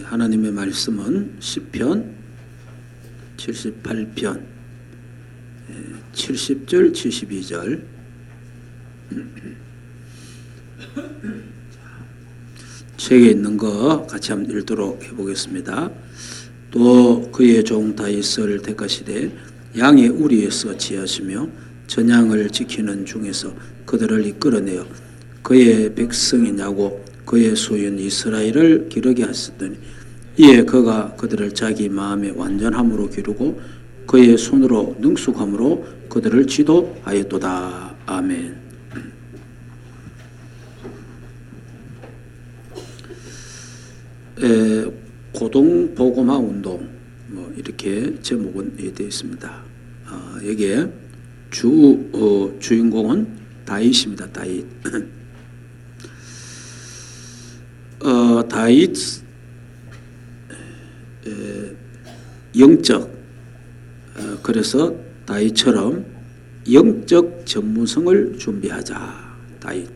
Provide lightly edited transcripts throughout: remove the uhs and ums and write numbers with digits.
하나님의 말씀은 시편 78편 70절 72절 책에 있는 거 같이 한번 읽도록 해보겠습니다. 또 그의 종 다윗을 택하시되 양의 우리에서 지하시며 전양을 지키는 중에서 그들을 이끌어내어 그의 백성이냐고 그의 소유인 이스라엘을 기르게 하셨더니 이에 그가 그들을 자기 마음의 완전함으로 기르고 그의 손으로 능숙함으로 그들을 지도하였도다. 아멘. 고동보고마 운동 이렇게 제목은 되어 있습니다. 여기에 주인공은 다윗입니다. 다윗. 다윗 영적 그래서 다윗처럼 영적 전문성을 준비하자. 다윗.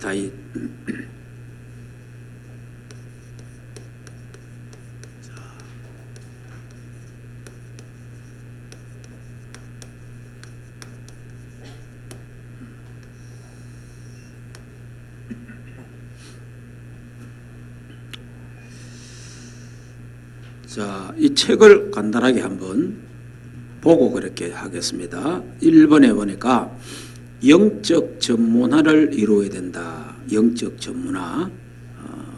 자, 이 책을 간단하게 한번 보고 그렇게 하겠습니다. 1번에 보니까 영적 전문화를 이루어야 된다. 영적 전문화.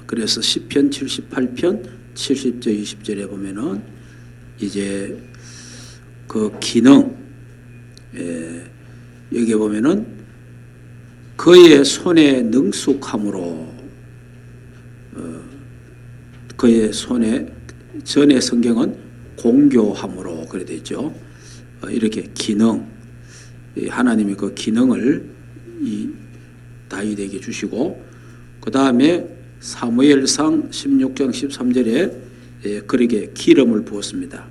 그래서 시편 78편 70절 20절에 보면은 이제 그 기능 여기 보면은 그의 손에 능숙함으로 그의 손에 전의 성경은 공교함으로 그래 되죠. 이렇게 기능, 하나님이 그 기능을 이 다윗에게 주시고 그 다음에 사무엘상 16장 13절에 그에게 기름을 부었습니다.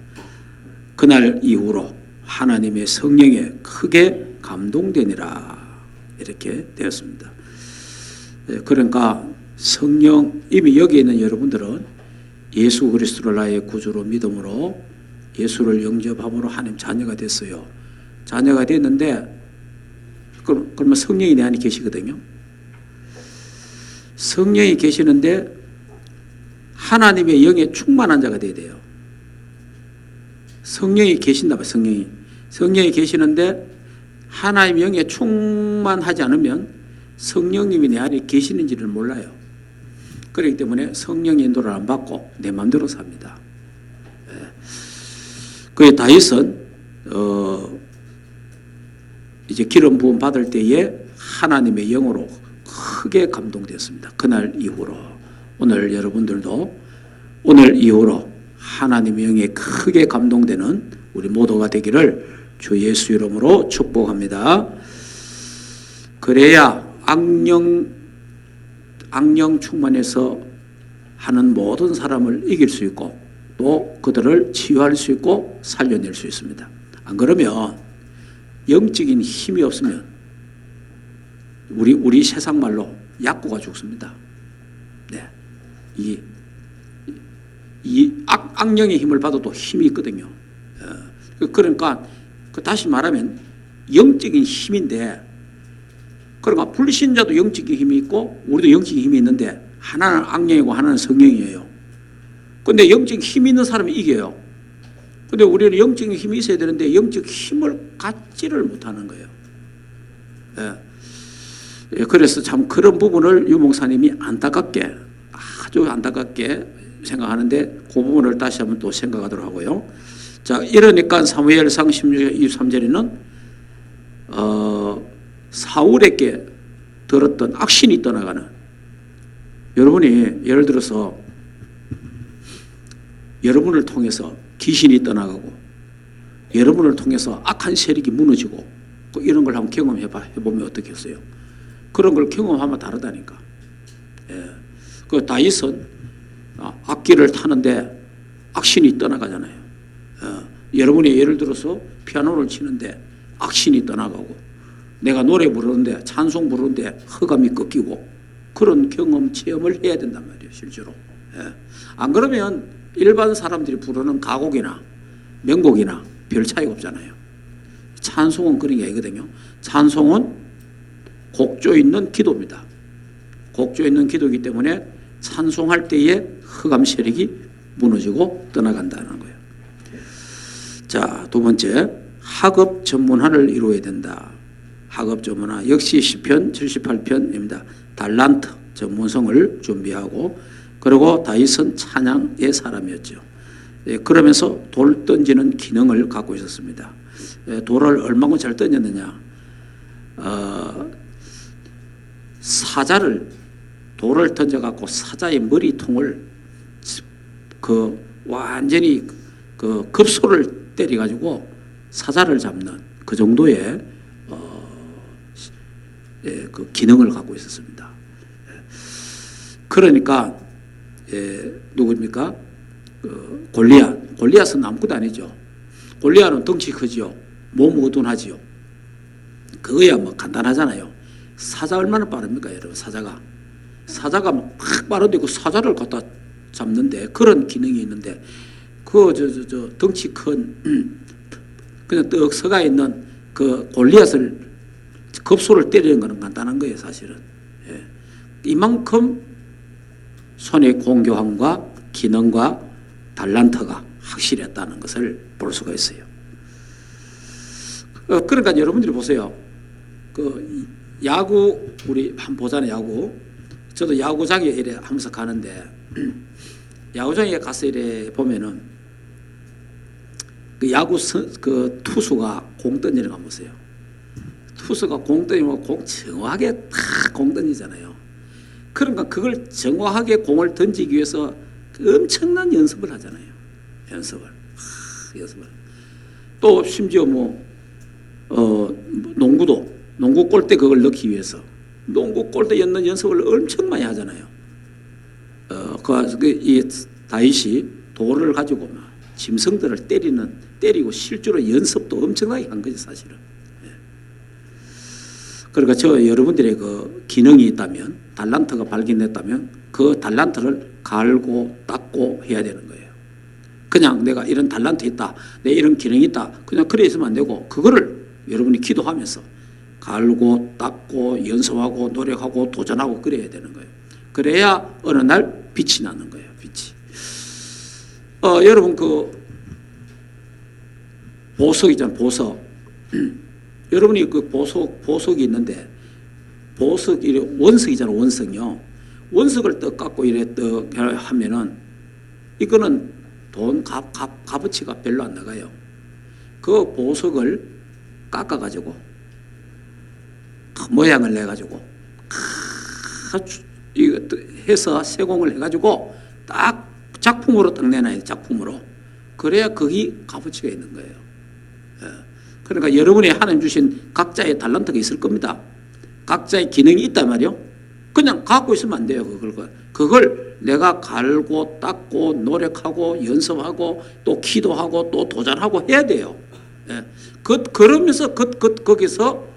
그날 이후로 하나님의 성령에 크게 감동되니라 이렇게 되었습니다. 그러니까 성령 이미 여기 있는 여러분들은 예수 그리스도를 나의 구주로 믿음으로 예수를 영접함으로 하나님 자녀가 됐어요. 자녀가 됐는데 그러면 성령이 내 안에 계시거든요. 성령이 계시는데 하나님의 영에 충만한 자가 돼야 돼요. 성령이 계신다 봐. 성령이 계시는데 하나님의 영에 충만하지 않으면 성령님이 내 안에 계시는지를 몰라요. 그렇기 때문에 성령 인도를 안 받고 내 마음대로 삽니다. 그의 다윗은 이제 기름 부음 받을 때에 하나님의 영으로 크게 감동되었습니다. 그날 이후로 오늘 여러분들도 오늘 이후로 하나님의 영에 크게 감동되는 우리 모두가 되기를 주 예수 이름으로 축복합니다. 그래야 악령 충만해서 하는 모든 사람을 이길 수 있고 또 그들을 치유할 수 있고 살려낼 수 있습니다. 안 그러면 영적인 힘이 없으면 우리 세상 말로 약고가 죽습니다. 네, 이 악령의 힘을 받아도 힘이 있거든요. 그러니까 다시 말하면 영적인 힘인데 그러니까 불신자도 영적인 힘이 있고 우리도 영적인 힘이 있는데 하나는 악령이고 하나는 성령이에요. 그런데 영적인 힘이 있는 사람이 이겨요. 그런데 우리는 영적인 힘이 있어야 되는데 영적 힘을 갖지를 못하는 거예요. 그래서 참 그런 부분을 유 목사님이 아주 안타깝게 생각하는데 그 부분을 다시 한번 또 생각하도록 하고요. 자, 이러니까 사무엘상 16장 23절에는 사울에게 들었던 악신이 떠나가는 여러분이 예를 들어서 여러분을 통해서 귀신이 떠나가고 여러분을 통해서 악한 세력이 무너지고 이런 걸 한번 경험해보면 어떻겠어요? 그런 걸 경험하면 다르다니까. 그 다윗은 악기를 타는데 악신이 떠나가잖아요. 여러분이 예를 들어서 피아노를 치는데 악신이 떠나가고 내가 노래 부르는데 찬송 부르는데 허감이 꺾이고 그런 경험 체험을 해야 된단 말이에요. 실제로. 예. 안 그러면 일반 사람들이 부르는 가곡이나 명곡이나 별 차이가 없잖아요. 찬송은 그런 게 아니거든요. 찬송은 곡조 있는 기도입니다. 곡조 있는 기도이기 때문에 찬송할 때에 흑암 세력이 무너지고 떠나간다는 거예요. 자, 두 번째, 학업 전문화를 이루어야 된다. 학업 전문화 역시 시편 78편입니다. 달란트 전문성을 준비하고, 그리고 다윗은 찬양의 사람이었죠. 그러면서 돌 던지는 기능을 갖고 있었습니다. 돌을 얼마나 잘 던졌느냐. 사자를 돌을 던져갖고 사자의 머리통을 완전히 급소를 때려가지고 사자를 잡는 그 정도의 그 기능을 갖고 있었습니다. 그러니까 누구입니까? 골리앗은 아무것도 아니죠. 골리앗은 덩치 크지요. 몸 어둔하지요. 그거야 뭐 간단하잖아요. 사자 얼마나 빠릅니까, 여러분? 사자가 막 빠른데 그 사자를 갖다 잡는데 그런 기능이 있는데 덩치 큰 그냥 떡 서가 있는 그 골리앗을 급소를 때리는 것은 간단한 거예요, 사실은. 예. 이만큼 손의 공교함과 기능과 달란트가 확실했다는 것을 볼 수가 있어요. 그러니까 여러분들이 보세요. 야구 우리 한번 보잖아요. 야구. 저도 야구장에 이래 하면서 가는데 야구장에 가서 이래 보면은 그 투수가 공 던지는 거 한번 보세요. 투수가 공 던지면 공 정확하게 탁 공 던지잖아요. 그러니까 그걸 정확하게 공을 던지기 위해서 엄청난 연습을 하잖아요. 연습을. 또 심지어 농구 골대 그걸 넣기 위해서 농구 골대 넣는 연습을 엄청 많이 하잖아요. 이 다윗이 돌을 가지고 막 짐승들을 때리고 실제로 연습도 엄청나게 한 거죠, 사실은. 예. 그러니까 여러분들의 그 기능이 있다면, 달란트가 발견됐다면 그 달란트를 갈고 닦고 해야 되는 거예요. 그냥 내가 이런 달란트 있다, 내 이런 기능이 있다, 그냥 그래 있으면 안 되고 그거를 여러분이 기도하면서 갈고 닦고 연습하고 노력하고 도전하고 그래야 되는 거예요. 그래야 어느 날 빛이 나는 거예요. 빛이. 여러분 보석이잖아요. 보석. 여러분이 보석이 있는데 보석이 원석이잖아요. 원석이요. 원석을 떡 갖고 이래 떡 하면은 이거는 돈 값어치가 별로 안 나가요. 그 보석을 깎아가지고 모양을 내가지고 이거 해서 세공을 해가지고 딱 작품으로 딱 내놔요. 작품으로. 그래야 거기 값어치가 있는 거예요. 그러니까 여러분이 하나님 주신 각자의 달란트가 있을 겁니다. 각자의 기능이 있단 말이요. 그냥 갖고 있으면 안 돼요. 그걸 내가 갈고 닦고 노력하고 연습하고 또 기도하고 또 도전하고 해야 돼요. 그러면서 거기서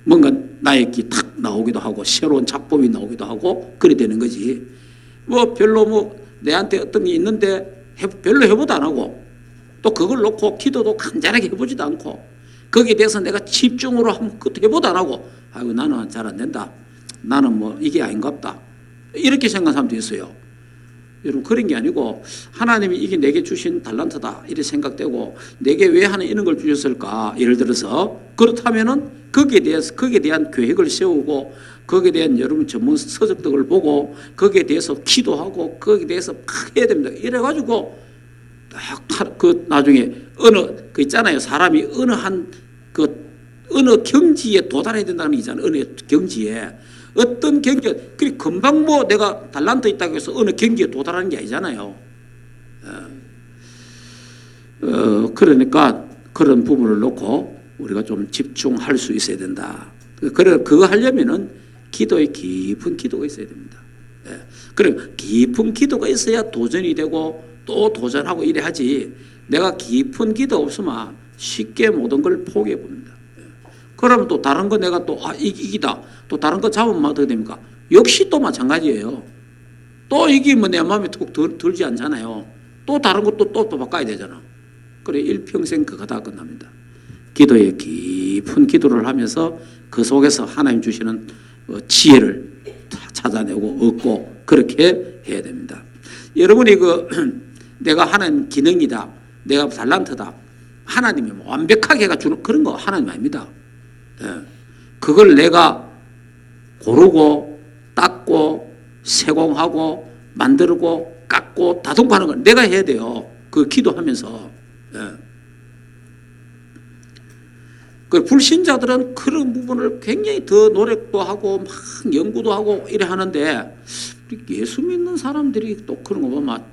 뭔가 나의 기 탁 나오기도 하고 새로운 작품이 나오기도 하고 그래 되는 거지. 별로 내한테 어떤 게 있는데 별로 해보도 안 하고 또 그걸 놓고 기도도 간단하게 해보지도 않고 거기에 대해서 내가 집중으로 한번 그것도 해보도 안 하고 아이고 나는 잘 안 된다. 나는 이게 아닌갑다. 이렇게 생각하는 사람도 있어요. 여러분 그런 게 아니고 하나님이 이게 내게 주신 달란트다 이렇게 생각되고 내게 왜 하는 이런 걸 주셨을까. 예를 들어서 그렇다면은 거기에 대한 계획을 세우고 거기에 대한 여러분 전문 서적들을 보고 거기에 대해서 기도하고 거기에 대해서 막 해야 됩니다. 이래가지고 나중에 그 있잖아요. 사람이 어느 경지에 도달해야 된다는 게 있잖아요. 어느 경지에. 어떤 경지, 그리 금방 내가 달란트 있다고 해서 어느 경지에 도달하는 게 아니잖아요. 그러니까 그런 부분을 놓고 우리가 좀 집중할 수 있어야 된다. 그거 하려면은 기도에 깊은 기도가 있어야 됩니다. 그럼 깊은 기도가 있어야 도전이 되고 또 도전하고 이래 하지. 내가 깊은 기도 없으면 쉽게 모든 걸 포기해 봅니다. 그러면 또 다른 거 내가 또 이기다. 또 다른 거 잡으면 어떻게 됩니까? 역시 또 마찬가지예요. 또 이게 뭐 내 마음에 툭 들지 않잖아요. 또 다른 것도 또 바꿔야 되잖아. 그래 일평생 그거 다 끝납니다. 기도에 깊은 기도를 하면서 그 속에서 하나님 주시는 지혜를 찾아내고 얻고 그렇게 해야 됩니다. 여러분이 내가 하는 기능이다, 내가 달란트다, 하나님이 완벽하게 해가 주는 그런 거 하나님 아닙니다. 그걸 내가 고르고 닦고 세공하고 만들고 깎고 다듬고 하는 건 내가 해야 돼요. 그 기도하면서. 그 불신자들은 그런 부분을 굉장히 더 노력도 하고 막 연구도 하고 이래 하는데 예수 믿는 사람들이 또 그런 거 보면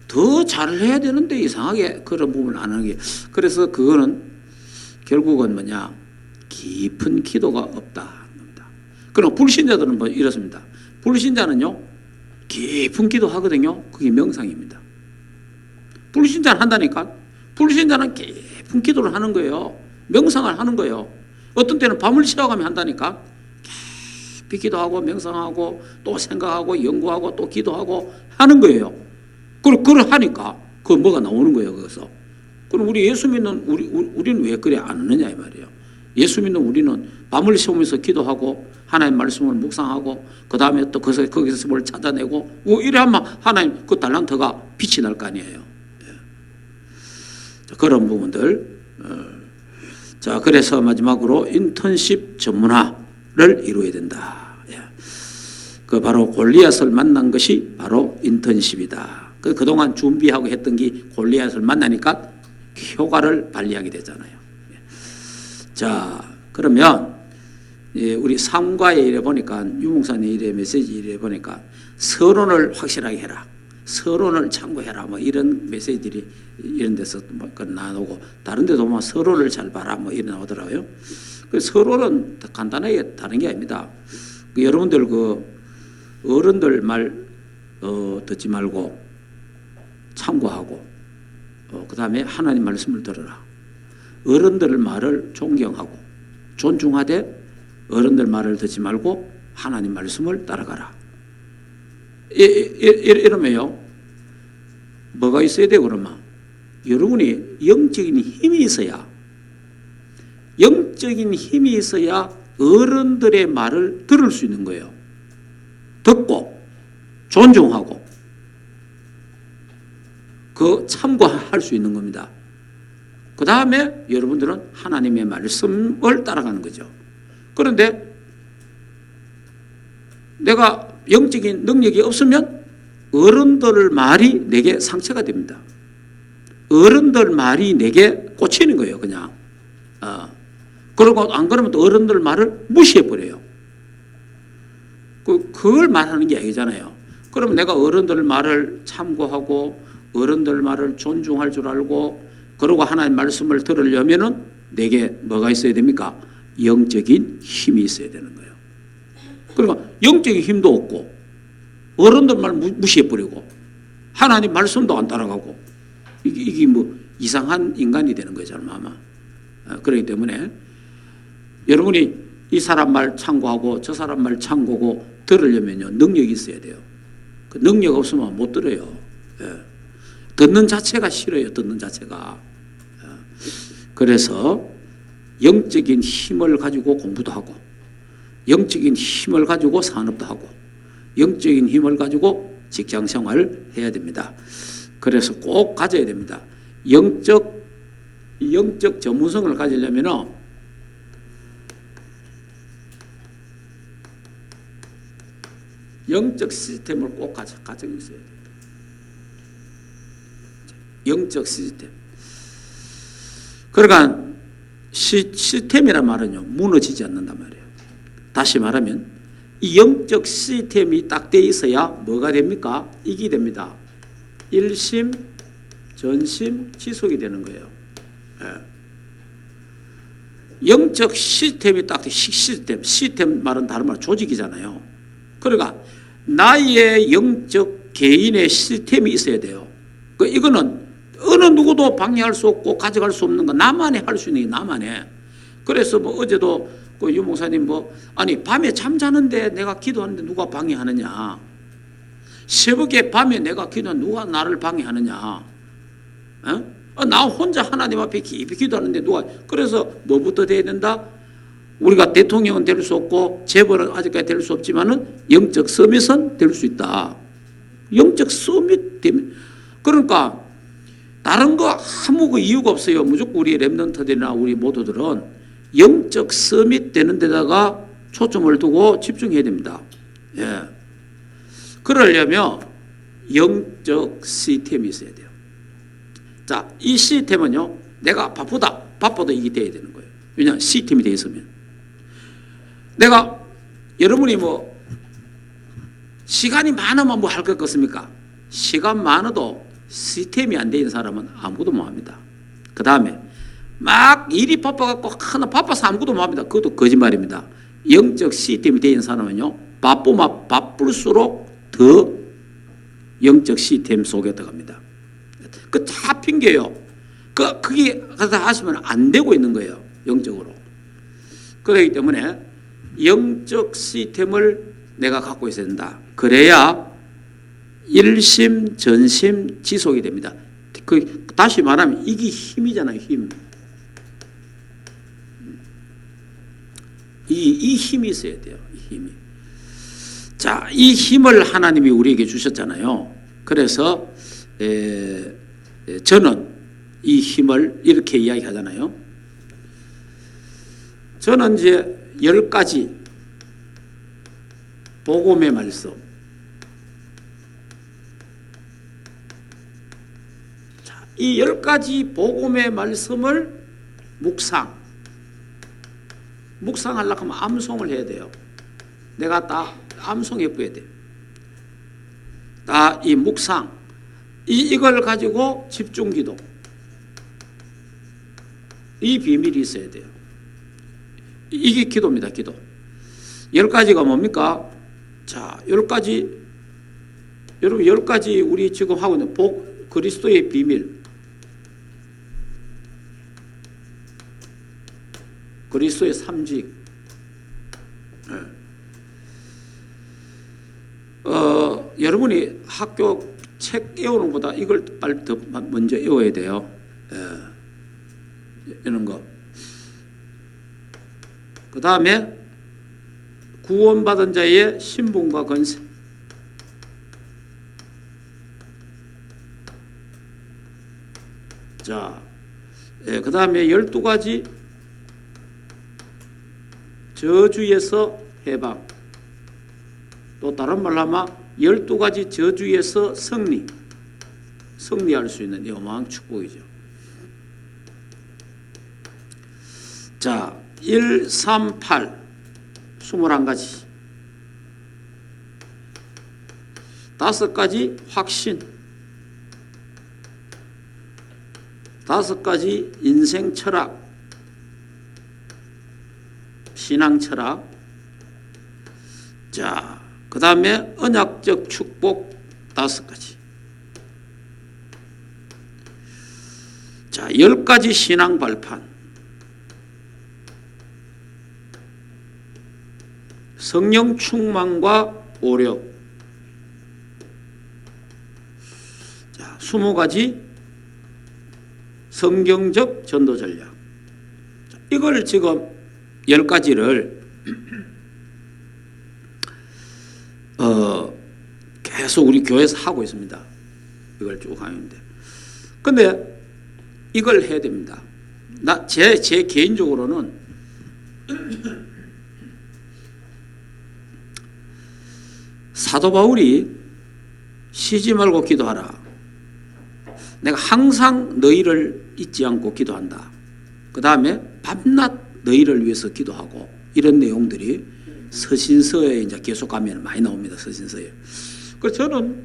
더 잘해야 되는데 이상하게 그런 부분을 안 하는 게, 그래서 그거는 결국은 뭐냐, 깊은 기도가 없다. 그럼 불신자들은 뭐 이렇습니다. 불신자는요 깊은 기도 하거든요. 그게 명상입니다. 불신자는 한다니까. 불신자는 깊은 기도를 하는 거예요. 명상을 하는 거예요. 어떤 때는 밤을 새워가며 한다니까. 깊이 기도하고 명상하고 또 생각하고 연구하고 또 기도하고 하는 거예요. 그걸 하니까 그 뭐가 나오는 거예요. 거기서. 그럼 우리 예수 믿는 우리는 왜 그래 안 하느냐 이 말이에요. 예수 믿는 우리는 밤을 새우면서 기도하고 하나님 말씀을 묵상하고 그 다음에 또 거기서 뭘 찾아내고 이래 하면 하나님 그 달란트가 빛이 날 거 아니에요. 그런 부분들. 자, 그래서 마지막으로 인턴십 전문화를 이루어야 된다. 그 바로 골리앗을 만난 것이 바로 인턴십이다. 그동안 준비하고 했던 게 골리앗을 만나니까 효과를 발휘하게 되잖아요. 자, 그러면 우리 삶과의 일에 보니까 유목사님 일의 메시지 일에 보니까 서론을 확실하게 해라, 서론을 참고해라, 뭐 이런 메시지들이 이런 데서 뭐 나오고 다른 데도 뭐 서론을 잘 봐라 뭐 이런 나오더라고요. 그 서론은 간단하게 다른 게 아닙니다. 여러분들 어른들 말 듣지 말고 참고하고 그 다음에 하나님 말씀을 들어라. 어른들 말을 존경하고 존중하되 어른들 말을 듣지 말고 하나님 말씀을 따라가라. 이러면요 뭐가 있어야 돼요? 그러면 여러분이 영적인 힘이 있어야 어른들의 말을 들을 수 있는 거예요. 듣고 존중하고 그 참고할 수 있는 겁니다. 그 다음에 여러분들은 하나님의 말씀을 따라가는 거죠. 그런데 내가 영적인 능력이 없으면 어른들 말이 내게 상처가 됩니다. 어른들 말이 내게 꽂히는 거예요, 그냥. 그리고 안 그러면 또 어른들 말을 무시해버려요. 그걸 말하는 게 아니잖아요. 그럼 내가 어른들 말을 참고하고 어른들 말을 존중할 줄 알고 그러고 하나님 말씀을 들으려면은 내게 뭐가 있어야 됩니까? 영적인 힘이 있어야 되는 거예요. 그러니까 영적인 힘도 없고 어른들 말 무시해버리고 하나님 말씀도 안 따라가고 이게 뭐 이상한 인간이 되는 거죠, 아마. 그렇기 때문에 여러분이 이 사람 말 참고하고 저 사람 말 참고고 들으려면요 능력이 있어야 돼요. 그 능력 없으면 못 들어요. 듣는 자체가 싫어요. 듣는 자체가. 그래서 영적인 힘을 가지고 공부도 하고 영적인 힘을 가지고 산업도 하고 영적인 힘을 가지고 직장 생활을 해야 됩니다. 그래서 꼭 가져야 됩니다. 영적 전문성을 가지려면 영적 시스템을 꼭 가지고 있어야 돼요. 영적 시스템. 그러니까 시스템이란 말은요 무너지지 않는단 말이에요. 다시 말하면 이 영적 시스템이 딱 돼 있어야 뭐가 됩니까? 이게 됩니다. 일심, 전심, 지속이 되는 거예요. 영적 시스템이 딱 돼. 시스템 말은 다른 말 조직이잖아요. 그러니까 나의 영적 개인의 시스템이 있어야 돼요. 이거는 어느 누구도 방해할 수 없고 가져갈 수 없는 거 나만이 할 수 있는 게 나만이. 그래서 뭐 어제도 그 유 목사님 아니 밤에 잠자는데 내가 기도하는데 누가 방해하느냐. 새벽에 밤에 내가 기도 누가 나를 방해하느냐? 나 혼자 하나님 앞에 깊이 기도하는데 누가 그래서 뭐부터 돼야 된다? 우리가 대통령은 될 수 없고 재벌은 아직까지 될 수 없지만은 영적 서밋은 될 수 있다. 영적 서밋 되면 그러니까 다른 거 아무 이유가 없어요. 무조건 우리 렘넌트들이나 우리 모두들은 영적 서밋 되는 데다가 초점을 두고 집중해야 됩니다. 예. 그러려면 영적 시스템이 있어야 돼요. 자, 이 시스템은요, 내가 바빠도 이게 돼야 되는 거예요. 왜냐하면 시스템이 돼 있으면. 여러분이 시간이 많으면 뭐 할 것 같습니까? 시간 많아도 시스템이 안 돼 있는 사람은 아무것도 못 합니다. 그 다음에 막 일이 바빠갖고 하나 바빠서 아무것도 못 합니다. 그것도 거짓말입니다. 영적 시스템이 돼 있는 사람은요, 바쁠수록 더 영적 시스템 속에 들어갑니다. 그 다 핑계예요. 그게 다 하시면 안 되고 있는 거예요. 영적으로. 그렇기 때문에 영적 시스템을 내가 갖고 있어야 된다. 그래야 일심, 전심, 지속이 됩니다. 다시 말하면 이게 힘이잖아요. 힘. 이 힘이 있어야 돼요. 이 힘이. 자, 이 힘을 하나님이 우리에게 주셨잖아요. 그래서 저는 이 힘을 이렇게 이야기하잖아요. 저는 이제 10가지 복음의 말씀. 자, 이 10가지 복음의 말씀을 묵상하려고 하면 암송을 해야 돼요. 내가 다 암송해 보여야 돼요. 다 이 묵상, 이걸 가지고 집중기도, 이 비밀이 있어야 돼요. 이게 기도입니다. 기도. 10가지가 뭡니까? 자, 10가지, 여러분 10가지 우리 지금 하고 있는 그리스도의 비밀, 그리스도의 삼직. 여러분이 학교 책 외우는 것보다 이걸 빨리 더 먼저 외워야 돼요. 이런 거. 그 다음에 구원받은 자의 신분과 권세. 자, 그 다음에 12가지 저주에서 해방. 또 다른 말로 하면 12가지 저주에서 승리할 수 있는 어마어마한 축복이죠. 자, 1, 3, 8 21가지. 5가지 확신. 5가지 인생 철학. 신앙 철학. 자, 그 다음에 언약적 축복 5가지. 자, 10가지 신앙 발판. 성령 충만과 오력. 자, 20가지 성경적 전도 전략. 자, 이걸 지금 10가지를 계속 우리 교회에서 하고 있습니다. 이걸 쭉 하는데. 근데 이걸 해야 됩니다. 제 개인적으로는 사도 바울이 쉬지 말고 기도하라. 내가 항상 너희를 잊지 않고 기도한다. 그 다음에 밤낮 너희를 위해서 기도하고, 이런 내용들이 서신서에 이제 계속 가면 많이 나옵니다. 서신서에. 그래서 저는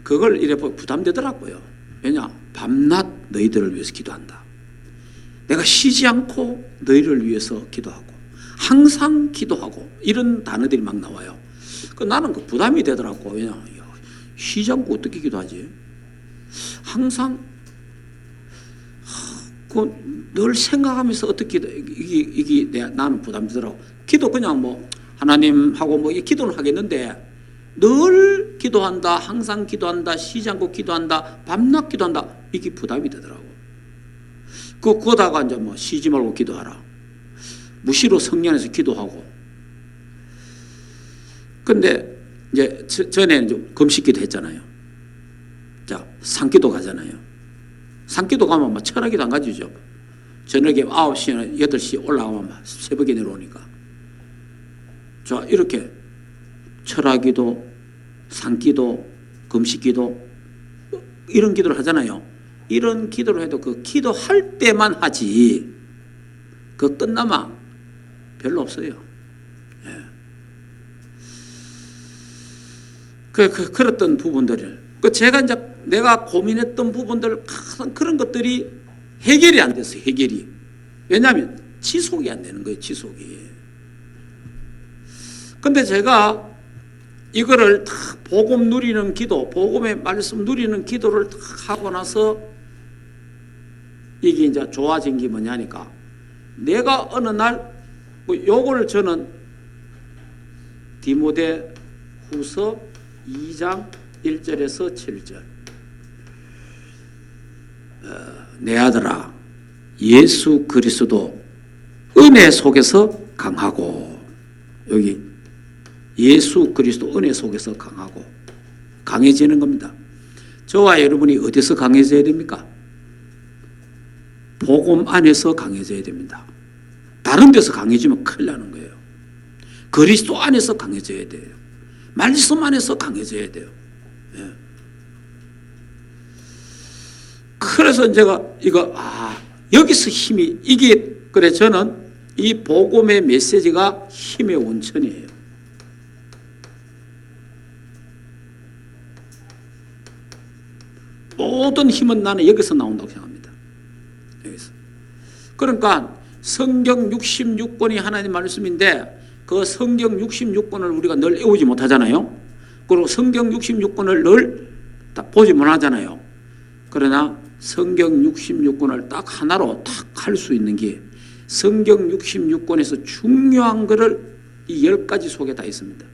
그걸 이래 부담되더라고요. 왜냐? 밤낮 너희들을 위해서 기도한다. 내가 쉬지 않고 너희를 위해서 기도하고, 항상 기도하고, 이런 단어들이 막 나와요. 나는 그 부담이 되더라고. 왜냐? 쉬지 않고 어떻게 기도하지? 항상 늘 생각하면서 어떻게 나는 부담되더라고. 기도 그냥 하나님하고 이 기도는 하겠는데 늘 기도한다, 항상 기도한다, 쉬지 않고 기도한다, 밤낮 기도한다. 이게 부담이 되더라고. 그거다가 이제 뭐 쉬지 말고 기도하라. 무시로 성령에서 기도하고. 근데 이제 전에 이제 금식기도 했잖아요. 자, 산기도 가잖아요. 산기도 가면 막 철학기도 안 가지죠. 저녁에 9시나 8시 올라가면 막 새벽에 내려오니까. 자, 이렇게 철학기도, 산기도, 금식기도 이런 기도를 하잖아요. 이런 기도를 해도 그 기도할 때만 하지 그 끝나면 별로 없어요. 예. 그랬던 부분들을 제가 이제 내가 고민했던 부분들 그런 것들이 해결이 안 됐어요. 해결이. 왜냐하면 지속이 안 되는 거예요. 지속이. 근데 제가 이거를 다 복음 누리는 기도, 복음의 말씀 누리는 기도를 다 하고 나서 이게 이제 좋아진 게 뭐냐니까 내가 어느 날 요걸 저는 디모데 후서 2장 1절에서 7절 내 아들아 예수 그리스도 은혜 속에서 강하고 여기 예수 그리스도 은혜 속에서 강하고 강해지는 겁니다. 저와 여러분이 어디서 강해져야 됩니까? 복음 안에서 강해져야 됩니다. 다른 데서 강해지면 큰일 나는 거예요. 그리스도 안에서 강해져야 돼요. 말씀 안에서 강해져야 돼요. 예. 그래서 제가 이거 여기서 힘이 이게 그래 저는 이 복음의 메시지가 힘의 원천이에요. 모든 힘은 나는 여기서 나온다고 생각합니다. 여기서. 그러니까 성경 66권이 하나님 말씀인데 그 성경 66권을 우리가 늘 외우지 못하잖아요. 그리고 성경 66권을 늘 보지 못하잖아요. 그러나 성경 66권을 딱 하나로 딱 할 수 있는 게 성경 66권에서 중요한 것을 이 10가지 속에 다 있습니다.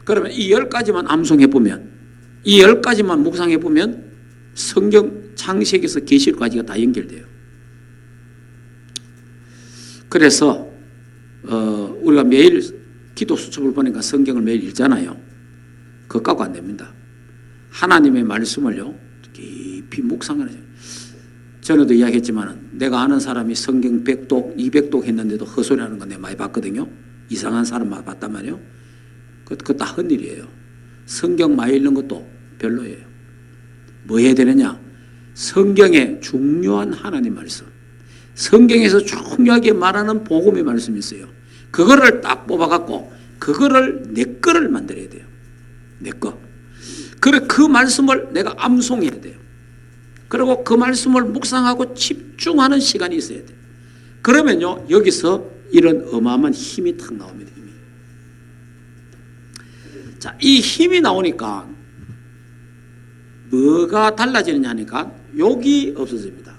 그러면 이 10가지만 암송해보면 이 10가지만 묵상해보면 성경 창세기에서 계시록까지가 다 연결돼요. 그래서 우리가 매일 기도 수첩을 보니까 성경을 매일 읽잖아요. 그거 갖고 안 됩니다. 하나님의 말씀을요 깊이 묵상하는. 전에도 이야기했지만 내가 아는 사람이 성경 100독, 200독 했는데도 헛소리하는 건 내가 많이 봤거든요. 이상한 사람 많이 봤단 말이에요. 그거 다 헛일이에요. 성경 많이 읽는 것도 별로예요. 뭐 해야 되느냐? 성경에 중요한 하나님 말씀, 성경에서 중요하게 말하는 복음의 말씀이 있어요. 그거를 딱 뽑아갖고 그거를 내 거를 만들어야 돼요. 내 거. 그래 그 말씀을 내가 암송해야 돼요. 그리고 그 말씀을 묵상하고 집중하는 시간이 있어야 돼요. 그러면요 여기서 이런 어마어마한 힘이 탁 나옵니다. 힘이. 자, 이 힘이 나오니까 뭐가 달라지느냐 하니까 욕이 없어집니다.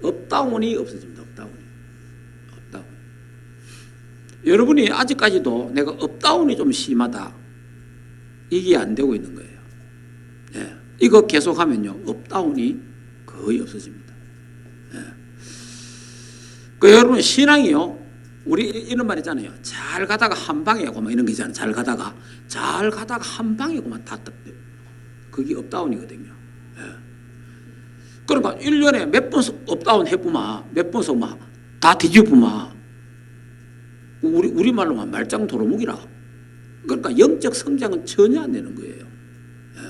업다운이 없어집니다. 업다운. 여러분이 아직까지도 내가 업다운이 좀 심하다 이게 안 되고 있는 거예요. 예. 이거 계속하면요 업다운이 거의 없어집니다. 예. 그 여러분 신앙이요 우리 이런 말 있잖아요. 잘 가다가 한 방이고 막 이런 거 있잖아요. 잘 가다가 한 방이고만 다 떴대요. 그게 업다운이거든요. 예. 그러니까 1년에 몇 번 업다운 해보면 몇 번 막 다 뒤집으면 우리말로만 말짱 도루묵이라. 그러니까 영적 성장은 전혀 안 되는 거예요. 예.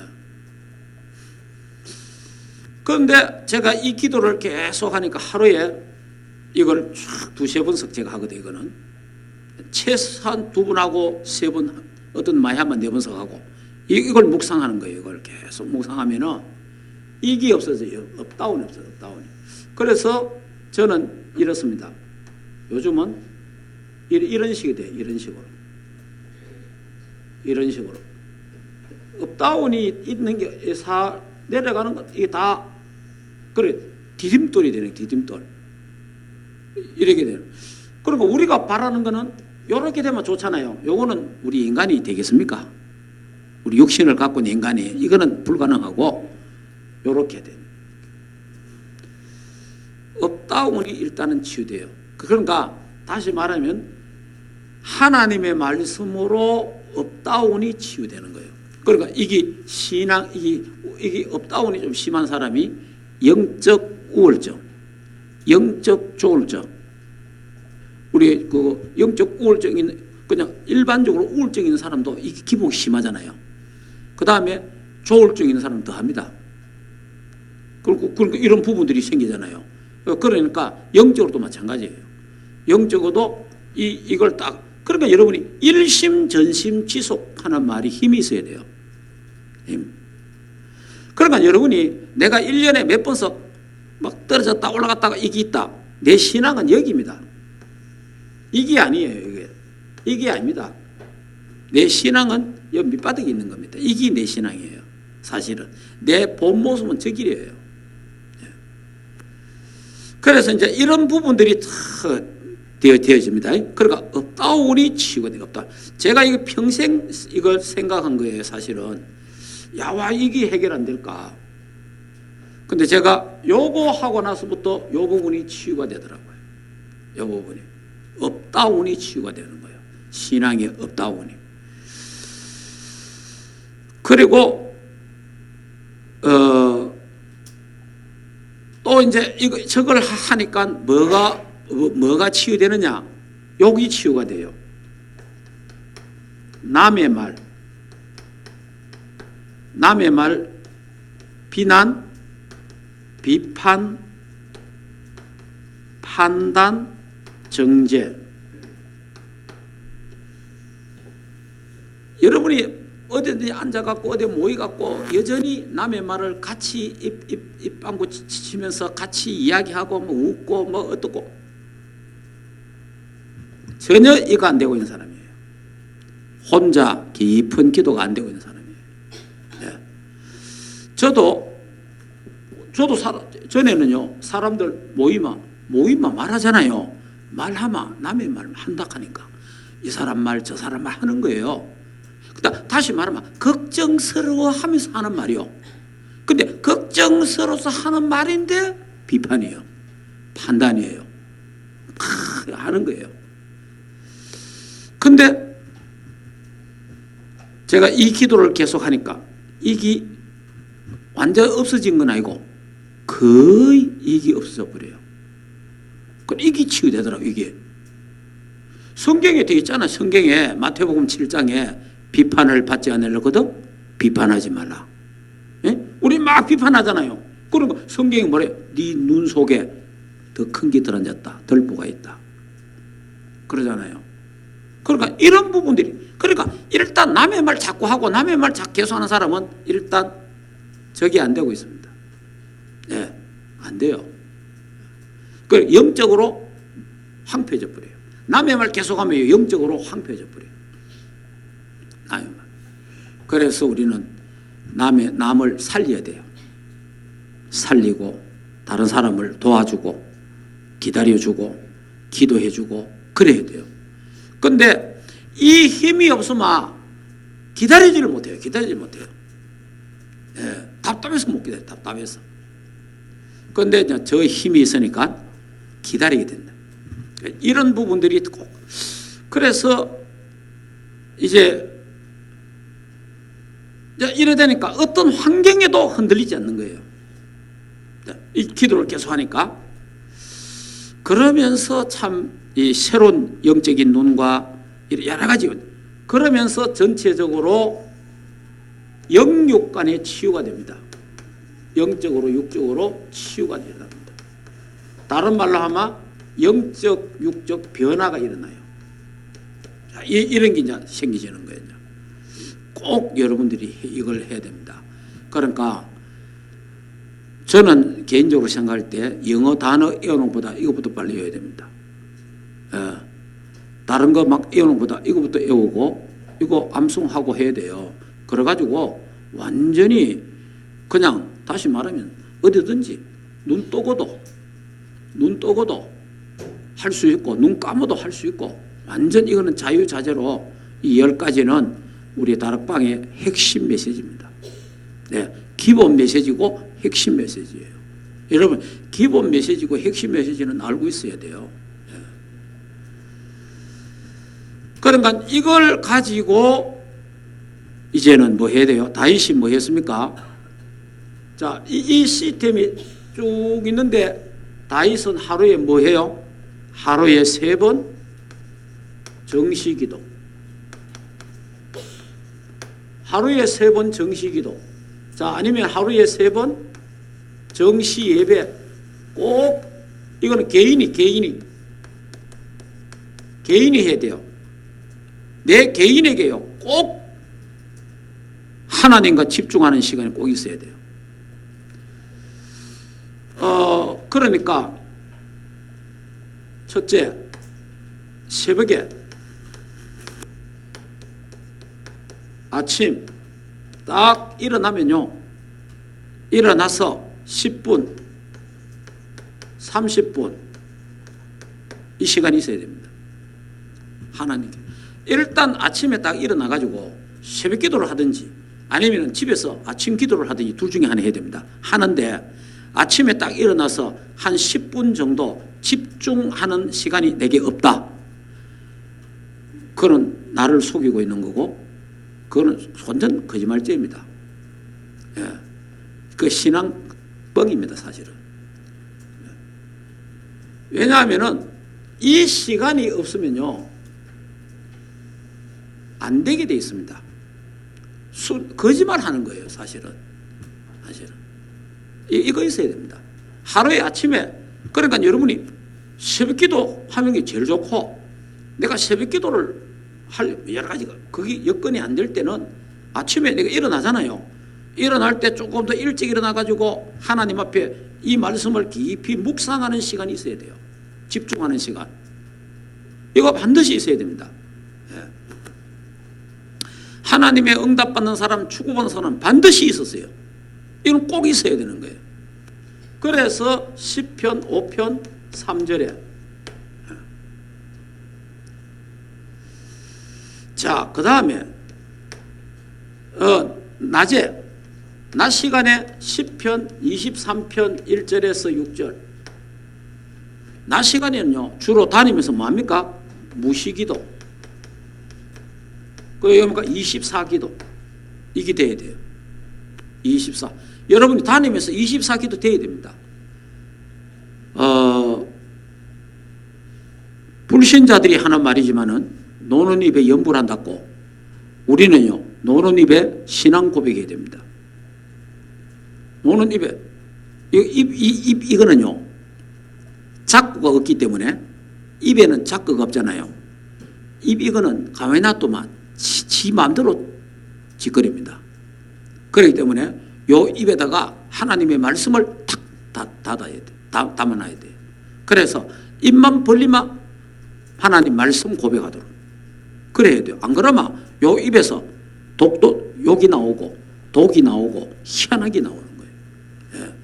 그런데 제가 이 기도를 계속 하니까 하루에 이걸 쫙 2-3번씩 제가 하거든요. 이거는 최소한 2번하고 3번 어떤 많이 하면 4번씩 하고 이걸 묵상하는 거예요. 이걸 계속 묵상하면은 이게 없어져요. 업다운이 없어요. 업다운이. 그래서 저는 이렇습니다. 요즘은 이런 식이 돼요. 이런 식으로. 업다운이 있는 게 내려가는 것 이게 다 그래 디딤돌이 되는 디딤돌. 이렇게 되는. 그러니까 우리가 바라는 거는 요렇게 되면 좋잖아요. 요거는 우리 인간이 되겠습니까? 우리 육신을 갖고 있는 인간이. 이거는 불가능하고 요렇게 돼. 업다운이 일단은 치유돼요. 그러니까 다시 말하면 하나님의 말씀으로 업다운이 치유되는 거예요. 그러니까 이게 신앙, 이게 업다운이 좀 심한 사람이 영적 우울증, 영적 조울증. 우리 그 영적 우울증인 그냥 일반적으로 우울증 있는 사람도 이게 기복이 심하잖아요. 그 다음에 조울증 있는 사람은 더 합니다. 그러니까 이런 부분들이 생기잖아요. 그러니까 영적으로도 마찬가지예요. 영적으로도 이걸 딱, 그러니까 여러분이 일심전심 지속하는 말이 힘이 있어야 돼요. 힘. 그러니까 여러분이 내가 1년에 몇 번씩 막 떨어졌다 올라갔다가 이게 있다. 내 신앙은 여기입니다. 이게 아니에요. 이게 아닙니다. 내 신앙은 여기 밑바닥에 있는 겁니다. 이게 내 신앙이에요. 사실은 내 본 모습은 저 길이에요. 그래서 이제 이런 부분들이 다 되어집니다. 그러니까 업다운이 치유가 되고 없다. 제가 이거 평생 이걸 생각한 거예요. 사실은 와 이게 해결 안 될까? 근데 제가 요거 하고 나서부터 요 부분이 치유가 되더라고요. 요 부분이 업다운이 치유가 되는 거예요. 신앙의 업다운이. 그리고 또 이제 저걸 하니까 뭐가 치유되느냐? 욕이 치유가 돼요. 남의 말, 비난, 비판, 판단, 정죄. 여러분이 어디든지 앉아갖고 어디 모이갖고 여전히 남의 말을 같이 입 방구 치면서 같이 이야기하고 뭐 웃고 뭐 어떻고 전혀 이거 안 되고 있는 사람이에요. 혼자 깊은 기도가 안 되고 있는 사람이에요. 네. 저도 전에는요 사람들 모이면 말하잖아요. 말하면 남의 말 한다 하니까 이 사람 말 저 사람 말 하는 거예요. 다시 말하면 걱정스러워하면서 하는 말이요. 근데 걱정스러워서 하는 말인데 비판이에요. 판단이에요. 하는 거예요. 근데 제가 이 기도를 계속하니까 이게 완전 없어진 건 아니고 거의 이게 없어져 버려요. 그럼 이게 치유되더라고요. 이게 성경에 되어 있잖아. 성경에 마태복음 7장에 비판을 받지 않으려거든 비판하지 말라. 예? 우리 막 비판하잖아요. 그러니까 성경이 뭐래? 네 눈 속에 더 큰 게 들어앉았다. 들보가 있다. 그러잖아요. 그러니까 이런 부분들이, 그러니까 일단 남의 말 자꾸 하고 남의 말 자꾸 계속하는 사람은 일단 적이 안 되고 있습니다. 예, 안 돼요. 그 영적으로 황폐해져 버려요. 남의 말 계속하면 영적으로 황폐해져 버려요. 그래서 우리는 남을 살려야 돼요. 살리고 다른 사람을 도와주고 기다려주고 기도해주고 그래야 돼요. 그런데 이 힘이 없으면 기다리지를 못해요. 예, 답답해서 못 기다려요. 답답해서. 그런데 저 힘이 있으니까 기다리게 된다. 이런 부분들이 꼭. 그래서 이제 이래 되니까 어떤 환경에도 흔들리지 않는 거예요. 이 기도를 계속 하니까. 그러면서 참 이 새로운 영적인 눈과 여러 가지, 그러면서 전체적으로 영육 간의 치유가 됩니다. 영적으로 육적으로 치유가 됩니다. 다른 말로 하면 영적 육적 변화가 일어나요. 이런 게 이제 생기지는 거예요. 꼭 여러분들이 이걸 해야 됩니다. 그러니까 저는 개인적으로 생각할 때 영어 단어 외우는 것보다 이것부터 빨리 외워야 됩니다. 다른 거 막 외우는 것보다 이것부터 외우고 이거 암송하고 해야 돼요. 그래가지고 완전히 그냥 다시 말하면 어디든지 눈 떠고도 할 수 있고 눈 감아도 할 수 있고 완전 이거는 자유자재로 이 10가지는 우리 다락방의 핵심 메시지입니다. 네, 기본 메시지고 핵심 메시지예요. 여러분, 기본 메시지고 핵심 메시지는 알고 있어야 돼요. 네. 그러니까 이걸 가지고 이제는 뭐 해야 돼요? 다윗이 뭐 했습니까? 자, 이 시스템이 쭉 있는데 다윗은 하루에 뭐 해요? 하루에 3번 정시기도, 하루에 3번 정시기도, 자, 아니면 하루에 3번 정시예배. 꼭 이거는 개인이 해야 돼요. 내 개인에게요. 꼭 하나님과 집중하는 시간이 꼭 있어야 돼요. 그러니까 첫째, 새벽에 아침 딱 일어나면요, 일어나서 10분, 30분 이 시간이 있어야 됩니다. 하나님께. 일단 아침에 딱 일어나가지고 새벽 기도를 하든지 아니면 집에서 아침 기도를 하든지 둘 중에 하나 해야 됩니다. 하는데 아침에 딱 일어나서 한 10분 정도 집중하는 시간이 내게 없다. 그건 나를 속이고 있는 거고, 그거는 완전 거짓말죄입니다. 예. 그 신앙 뻥입니다, 사실은. 왜냐하면은 이 시간이 없으면요, 안 되게 돼 있습니다. 거짓말 하는 거예요, 사실은. 이거 있어야 됩니다. 하루에 아침에, 그러니까 여러분이 새벽 기도 하는 게 제일 좋고, 내가 새벽 기도를 할 여러 가지가, 그게 여건이 안 될 때는 아침에 내가 일어나잖아요. 일어날 때 조금 더 일찍 일어나가지고 하나님 앞에 이 말씀을 깊이 묵상하는 시간이 있어야 돼요. 집중하는 시간. 이거 반드시 있어야 됩니다. 예. 하나님의 응답받는 사람, 축복받는 사람 반드시 있었어요. 이건 꼭 있어야 되는 거예요. 그래서 시편 5편 3절에 자, 그 다음에 낮에 낮 시간에 시편 23편 1절에서 6절. 낮 시간에는요 주로 다니면서 뭐합니까? 무시기도, 그러니까 24기도 이게 돼야 돼요. 24. 여러분이 다니면서 24기도 돼야 됩니다. 불신자들이 하는 말이지만은 노는 입에 염불 한다고, 우리는요 노는 입에 신앙 고백해야 됩니다. 노는 입에 이거는요 자꾸가 없기 때문에, 입에는 자꾸가 없잖아요. 이거는 가만히 놔두면 지 마음대로 짓거립니다. 그렇기 때문에 요 입에다가 하나님의 말씀을 탁 닫아야 돼. 담아놔야 돼요. 그래서 입만 벌리면 하나님 말씀 고백하도록 그래야 돼요. 안 그러면 요 입에서 욕이 나오고 독이 나오고 희한하게 나오는 거예요. 예.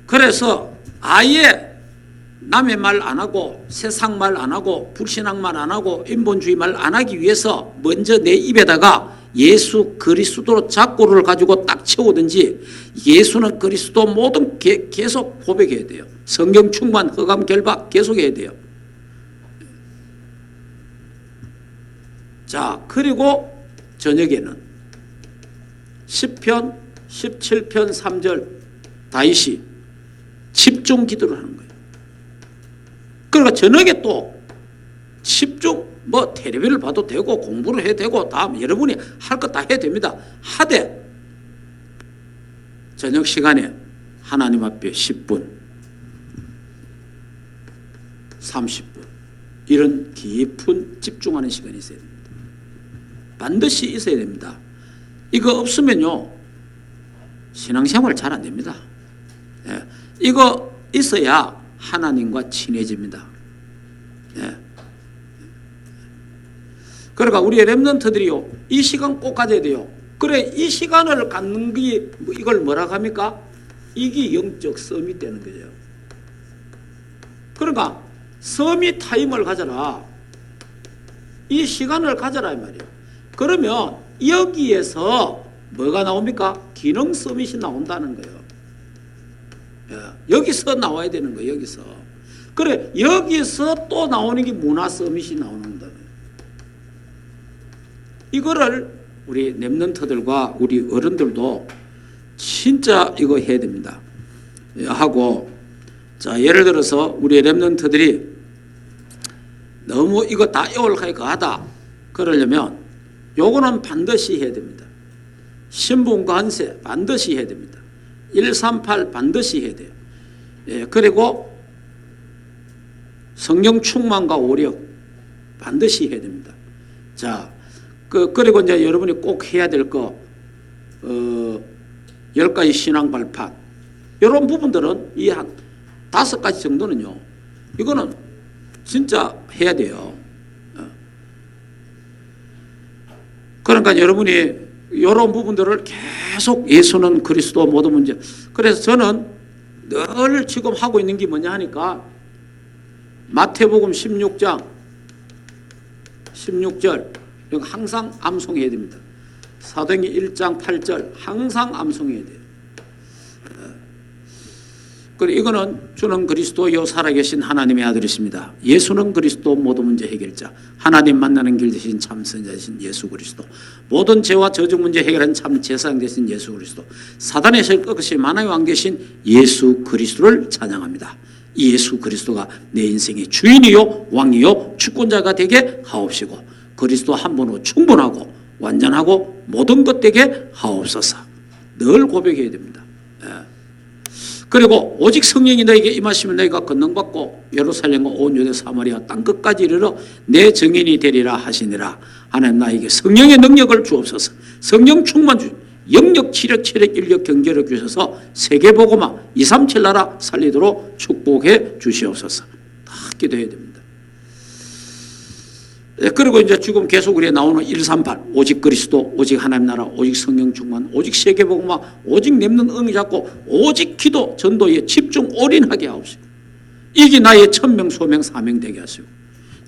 그래서 아예 남의 말 안 하고 세상 말 안 하고 불신앙 말 안 하고 인본주의 말 안 하기 위해서 먼저 내 입에다가 예수 그리스도로 작고를 가지고 딱 채우든지, 예수는 그리스도 모든 계속 고백해야 돼요. 성경 충만 허감 결박 계속해야 돼요. 자, 그리고 저녁에는 시편 17편 3절 다윗이 집중 기도를 하는 거예요. 그러니까 저녁에 또 집중, 뭐 텔레비를 봐도 되고 공부를 해도 되고 다음 여러분이 할 것 다 해야 됩니다. 하되 저녁 시간에 하나님 앞에 10분 30분 이런 깊은 집중하는 시간이 있어야 됩니다. 반드시 있어야 됩니다. 이거 없으면요 신앙생활 잘 안 됩니다. 예. 이거 있어야 하나님과 친해집니다. 예. 그러니까 우리의 렘넌트들이요 이 시간 꼭 가져야 돼요. 그래, 이 시간을 갖는 게 이걸 뭐라고 합니까? 이게 영적 싸움이 되는 거죠. 그러니까 서밋 타임을 가져라. 이 시간을 가져라 이 말이에요. 그러면 여기에서 뭐가 나옵니까? 기능 서밋이 나온다는 거예요. 여기서 나와야 되는 거예요. 여기서. 그래 여기서 또 나오는 게 문화 서밋이 나오는 거예요. 이거를 우리 랩런트들과 우리 어른들도 진짜 이거 해야 됩니다. 하고 자 예를 들어서 우리 랩런트들이 너무 이거 다 애월하게 하다 그러려면 요거는 반드시 해야 됩니다. 신분관세 반드시 해야 됩니다. 138 반드시 해야 돼요. 예, 그리고 성령 충만과 오력 반드시 해야 됩니다. 자, 그리고 이제 여러분이 꼭 해야 될 거, 10가지 신앙 발판. 이런 부분들은 이 한 5가지 정도는요, 이거는 진짜 해야 돼요. 그러니까 여러분이 이런 부분들을 계속 예수는 그리스도 모든 문제. 그래서 저는 늘 지금 하고 있는 게 뭐냐 하니까 마태복음 16장 16절 이거 항상 암송해야 됩니다. 사도행전 1장 8절 항상 암송해야 돼요. 그리고 이거는 주는 그리스도요 살아계신 하나님의 아들이십니다. 예수는 그리스도 모든 문제 해결자, 하나님 만나는 길 되신 참 선자이신 예수 그리스도, 모든 죄와 저주 문제 해결한 참 제사장 되신 예수 그리스도, 사단의 세력을 꺾으시 만왕의 왕 되신 예수 그리스도를 찬양합니다. 이 예수 그리스도가 내 인생의 주인이요 왕이요 주권자가 되게 하옵시고 그리스도 한 분으로 충분하고 완전하고 모든 것 되게 하옵소서. 늘 고백해야 됩니다. 그리고 오직 성령이 너에게 임하시면 너희가 권능받고 예루살렘과 온 유대 사마리아 땅끝까지 이르러 내 증인이 되리라 하시니라. 하나님 나에게 성령의 능력을 주옵소서. 성령 충만 주 영력, 치력, 체력, 인력, 경제를 주셔서 세계복음화 237 나라 살리도록 축복해 주시옵소서. 다 기도해야 됩니다. 그리고 이제 지금 계속 우리에 나오는 138 오직 그리스도, 오직 하나님 나라, 오직 성령 충만, 오직 세계복음화, 오직 렘넌트 응이 잡고 오직 기도 전도에 집중 올인하게 하옵시고 이게 나의 천명 소명 사명 되게 하시고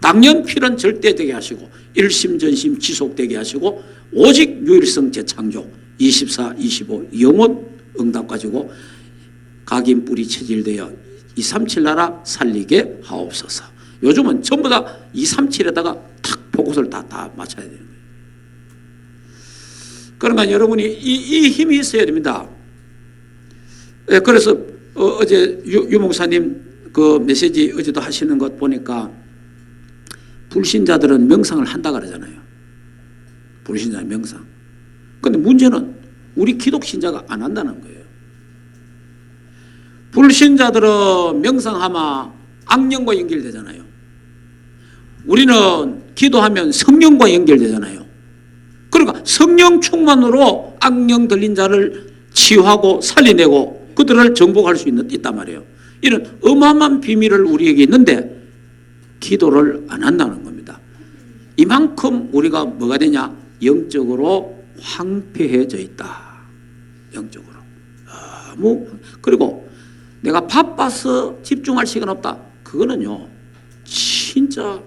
당연 필연 절대 되게 하시고 일심전심 지속되게 하시고 오직 유일성 재창조 24, 25 영원 응답 가지고 각인 뿌리 체질되어 237 나라 살리게 하옵소서. 요즘은 전부 다 237에다가 탁 포커스를 다 맞춰야 되는 거예요. 그러니까 여러분이 이 힘이 있어야 됩니다. 그래서 어제 유 목사님 그 메시지 어제도 하시는 것 보니까 불신자들은 명상을 한다 그러잖아요. 불신자 명상. 그런데 문제는 우리 기독신자가 안 한다는 거예요. 불신자들은 명상하면 악령과 연결되잖아요. 우리는 기도하면 성령과 연결되잖아요. 그러니까 성령 충만으로 악령 들린 자를 치유하고 살려내고 그들을 정복할 수 있단 말이에요. 이런 어마어마한 비밀을 우리에게 있는데 기도를 안 한다는 겁니다. 이만큼 우리가 뭐가 되냐? 영적으로 황폐해져 있다. 영적으로. 그리고 내가 바빠서 집중할 시간 없다. 그거는요, 진짜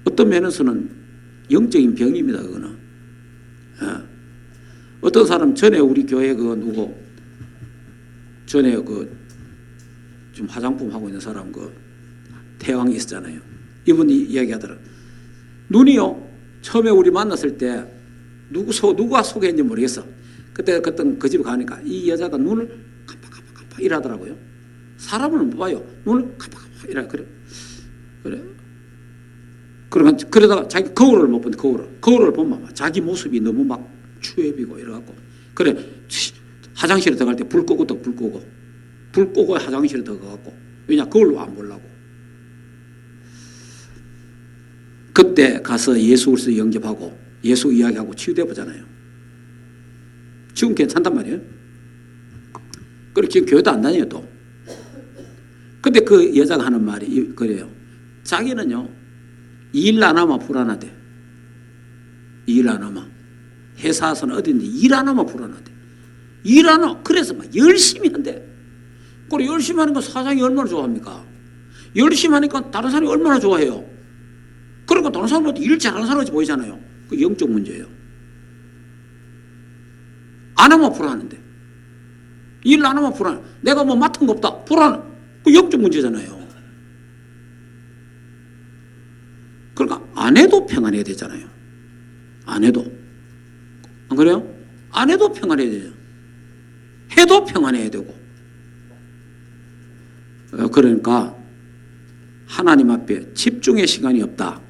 어떤 면에서는 영적인 병입니다. 그거는. 어떤 사람 전에 우리 교회 그 누구 전에 그 좀 화장품 하고 있는 사람 그 태왕이 있었잖아요. 이분이 이야기하더라. 눈이요 처음에 우리 만났을 때 누가 소개했는지 모르겠어. 그때 그 집에 가니까 이 여자가 눈을 깜빡깜빡 이러더라고요. 사람을 못 봐요. 눈을 깜빡깜빡 이래. 그래. 그러다가 자기 거울을 못 본데 거울을 보면 자기 모습이 너무 막 추해비고 이래갖고 그래 화장실에 들어갈 때 불 끄고 화장실에 들어가갖고 왜냐 거울로 안 보려고. 그때 가서 예수 그리스도 영접하고 예수 이야기하고 치유돼 보잖아요. 지금 괜찮단 말이에요. 그리고 지금 교회도 안 다녀요 또. 근데 그 여자가 하는 말이 그래요. 자기는요 일 안 하면 불안하대. 일 안 하면 회사에서는 어딘지 일 안 하면 불안하대. 일 안 하면 그래서 막 열심히 한대. 그래 열심히 하는 거 사장이 얼마나 좋아합니까? 열심히 하니까 다른 사람이 얼마나 좋아해요. 그러니까 다른 사람보다 일 잘하는 사람같이 보이잖아요. 그 영적 문제예요. 안 하면 불안한데. 일 안 하면 불안해. 내가 뭐 맡은 거 없다. 불안해. 그 영적 문제잖아요. 그러니까 안 해도 평안해야 되잖아요. 안 해도. 안 그래요? 안 해도 평안해야 되죠. 해도 평안해야 되고. 그러니까 하나님 앞에 집중의 시간이 없다.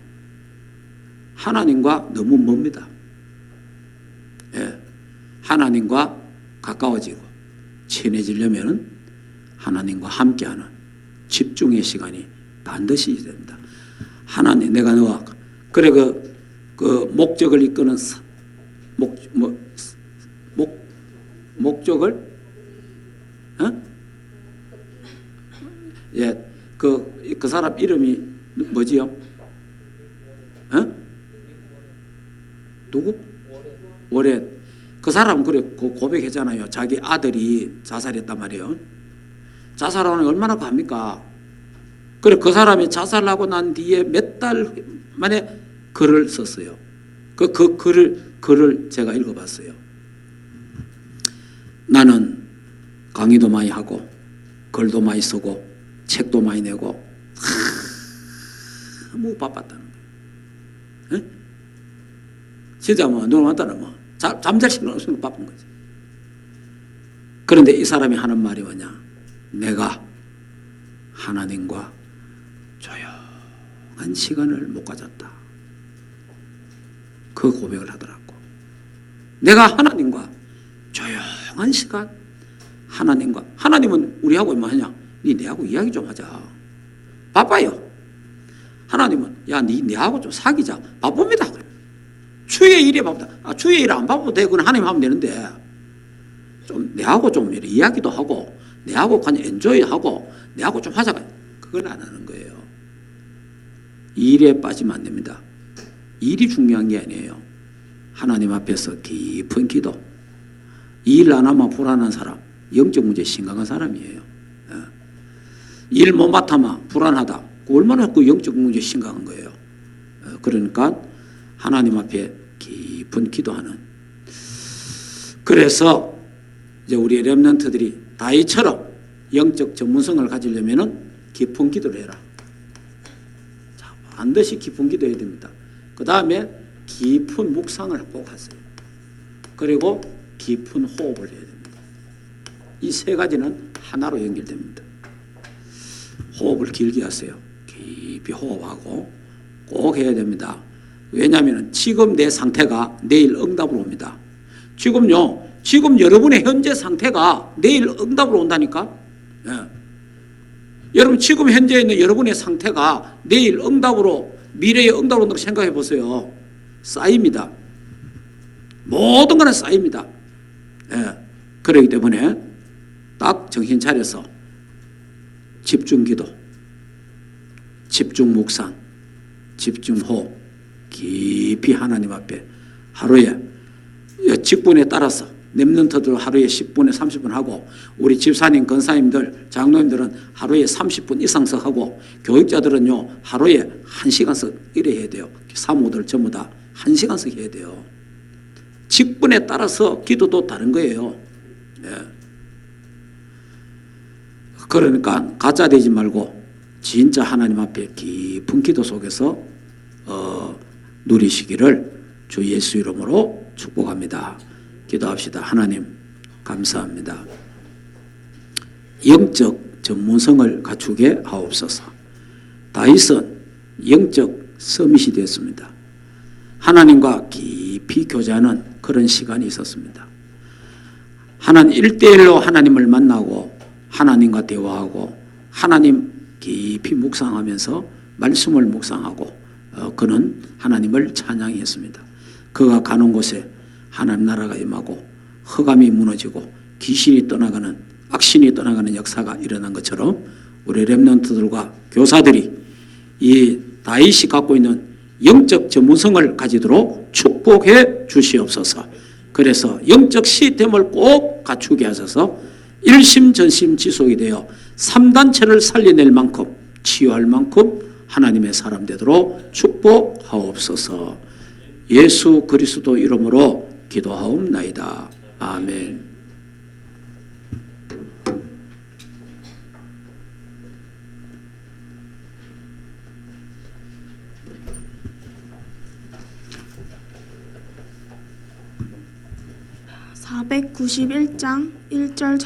하나님과 너무 멉니다. 예. 하나님과 가까워지고 친해지려면 하나님과 함께하는 집중의 시간이 반드시 있어야 됩니다. 하나님, 내가 너와 그래 그 목적을 이끄는 목적을 예, 그 사람 이름이 뭐지요? 누구? 월에. 그 사람은 그래 고백했잖아요. 자기 아들이 자살했단 말이에요. 자살하는 게 얼마나 갑니까? 그래 그 사람이 자살하고 난 뒤에 몇 달 만에 글을 썼어요. 그 글을 제가 읽어봤어요. 나는 강의도 많이 하고 글도 많이 쓰고 책도 많이 내고 너무 바빴다는 거예요. 에? 진짜 뭐 눈을 맞다는 뭐 잠잘 시간 없으면 바쁜 거지. 그런데 이 사람이 하는 말이 뭐냐? 내가 하나님과 조용한 시간을 못 가졌다. 그 고백을 하더라고. 내가 하나님과 조용한 시간, 하나님은 우리하고 뭐 하냐? 니 내하고 이야기 좀 하자. 바빠요. 하나님은 야 니하고 좀 사귀자. 바쁩니다. 주의 일에 바쁘다. 주의 일 안 바빠도 돼. 그건 하나님 하면 되는데 좀 내하고 좀 이야기도 하고 내하고 그냥 엔조이하고 내하고 좀 하자. 그건 안 하는 거예요. 일에 빠지면 안 됩니다. 일이 중요한 게 아니에요. 하나님 앞에서 깊은 기도. 일 안 하면 불안한 사람, 영적 문제 심각한 사람이에요. 일 못 맡아면 불안하다. 얼마나 그 영적 문제 심각한 거예요. 그러니까 하나님 앞에 깊은 기도하는. 그래서 이제 우리 렘넌트들이 다윗처럼 영적 전문성을 가지려면은 깊은 기도를 해라. 자, 반드시 깊은 기도해야 됩니다. 그 다음에 깊은 묵상을 꼭 하세요. 그리고 깊은 호흡을 해야 됩니다. 이 세 가지는 하나로 연결됩니다. 호흡을 길게 하세요. 깊이 호흡하고 꼭 해야 됩니다. 왜냐하면 지금 내 상태가 내일 응답으로 옵니다. 지금 여러분의 현재 상태가 내일 응답으로 온다니까. 예. 여러분 지금 현재 있는 여러분의 상태가 내일 응답으로 미래의 응답으로 온다고 생각해 보세요. 쌓입니다. 모든 거는 쌓입니다. 예. 그렇기 때문에 딱 정신 차려서 집중 기도, 집중 묵상, 집중 호흡, 깊이 하나님 앞에 하루에 직분에 따라서 렘넌트들 하루에 10분에 30분 하고 우리 집사님, 권사님들, 장로님들은 하루에 30분 이상씩 하고 교육자들은요 하루에 1시간씩 이래 해야 돼요. 사모들 전부 다 1시간씩 해야 돼요. 직분에 따라서 기도도 다른 거예요. 예. 그러니까 가짜 되지 말고 진짜 하나님 앞에 깊은 기도 속에서 누리시기를 주 예수 이름으로 축복합니다. 기도합시다. 하나님 감사합니다. 영적 전문성을 갖추게 하옵소서. 다윗은 영적 서밋이 되었습니다. 하나님과 깊이 교제하는 그런 시간이 있었습니다. 하나님 1대1로 하나님을 만나고 하나님과 대화하고 하나님 깊이 묵상하면서 말씀을 묵상하고 그는 하나님을 찬양했습니다. 그가 가는 곳에 하나님 나라가 임하고 흑암이 무너지고 귀신이 떠나가는 악신이 떠나가는 역사가 일어난 것처럼 우리 렘넌트들과 교사들이 이 다윗이 갖고 있는 영적 전문성을 가지도록 축복해 주시옵소서. 그래서 영적 시스템을 꼭 갖추게 하셔서 일심전심 지속이 되어 3단체를 살려낼 만큼 치유할 만큼 하나님의 사람 되도록 축복하옵소서. 예수 그리스도 이름으로 기도하옵나이다. 아멘. (491장) 1절